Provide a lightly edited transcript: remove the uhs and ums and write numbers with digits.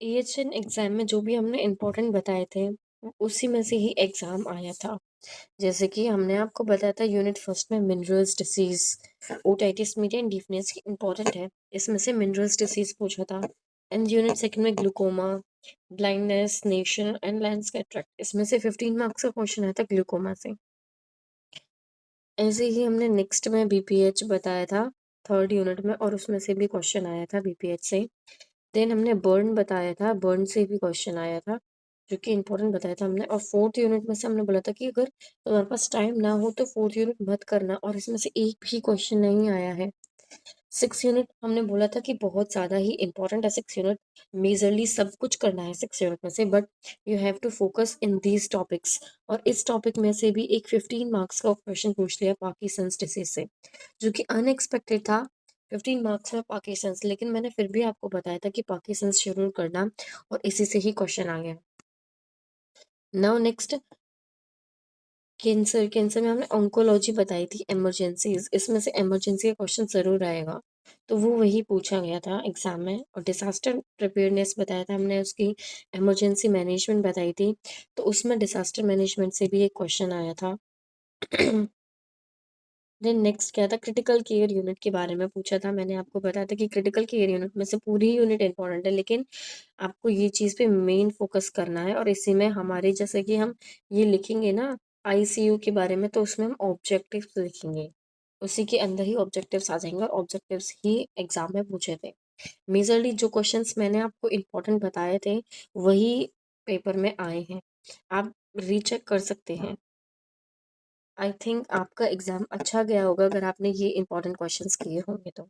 AHN exam में जो भी हमने इम्पोर्टेंट बताए थे, उसी में से ही एग्ज़ाम आया था। जैसे कि हमने आपको बताया था यूनिट फर्स्ट में Meniere's disease, otitis media and deafness की इम्पोर्टेंट है। इसमें से मिनरल्स डिसीज़ पूछा था। एंड यूनिट सेकंड में ग्लूकोमा, ब्लाइंडनेस, नेशन एंड लेंस कैटरेक्ट, इसमें से 15 मार्क्स का क्वेश्चन आया था ग्लूकोमा से। ऐसे ही हमने नेक्स्ट में बीपीएच बताया था थर्ड यूनिट में, और उसमें से भी क्वेश्चन आया था बीपीएच से। देन हमने बर्न बताया था, बर्न से भी क्वेश्चन आया था, जो कि इंपॉर्टेंट बताया था हमने। और फोर्थ यूनिट में से हमने बोला था कि अगर तुम्हारे पास टाइम ना हो तो फोर्थ यूनिट मत करना, और इसमें से एक भी क्वेश्चन नहीं आया है। सिक्स यूनिट हमने बोला था कि बहुत ज़्यादा ही इंपॉर्टेंट है सिक्स यूनिट, मेजरली सब कुछ करना है सिक्स यूनिट में से, but you have to focus in these topics. और इस टॉपिक में से भी एक 15 मार्क्स का क्वेश्चन पूछ लिया पार्किंसंस डिसीज से, जो कि अनएक्सपेक्टेड था। 15 मार्क्स में पार्किंसंस, लेकिन मैंने फिर भी आपको बताया था कि पार्किंसंस जरूर करना, और इसी से ही क्वेश्चन आ गया। Now next, cancer. कैंसर में हमने ऑन्कोलॉजी बताई थी, इमरजेंसीज, इसमें से इमरजेंसी का क्वेश्चन ज़रूर आएगा, तो वो वही पूछा गया था एग्जाम में। और डिसास्टर प्रिपेयरनेस बताया था हमने, उसकी इमरजेंसी मैनेजमेंट बताई थी, तो उसमें डिसास्टर मैनेजमेंट से भी एक क्वेश्चन आया था। देन नेक्स्ट क्या था, क्रिटिकल केयर यूनिट के बारे में पूछा था। मैंने आपको बताया था कि क्रिटिकल केयर यूनिट में से पूरी यूनिट इंपॉर्टेंट है, लेकिन आपको ये चीज़ पे मेन फोकस करना है। और इसी में हमारे जैसे कि हम ये लिखेंगे ना आईसीयू के बारे में, तो उसमें हम ऑब्जेक्टिव्स लिखेंगे, उसी के अंदर ही ऑब्जेक्टिव्स आ जाएंगे, और ऑब्जेक्टिव्स ही एग्जाम में पूछे थे। मेजरली जो क्वेश्चंस मैंने आपको इम्पोर्टेंट बताए थे वही पेपर में आए हैं, आप रीचेक कर सकते हैं। आई थिंक आपका एग्ज़ाम अच्छा गया होगा अगर आपने ये इंपॉर्टेंट क्वेश्चंस किए होंगे तो।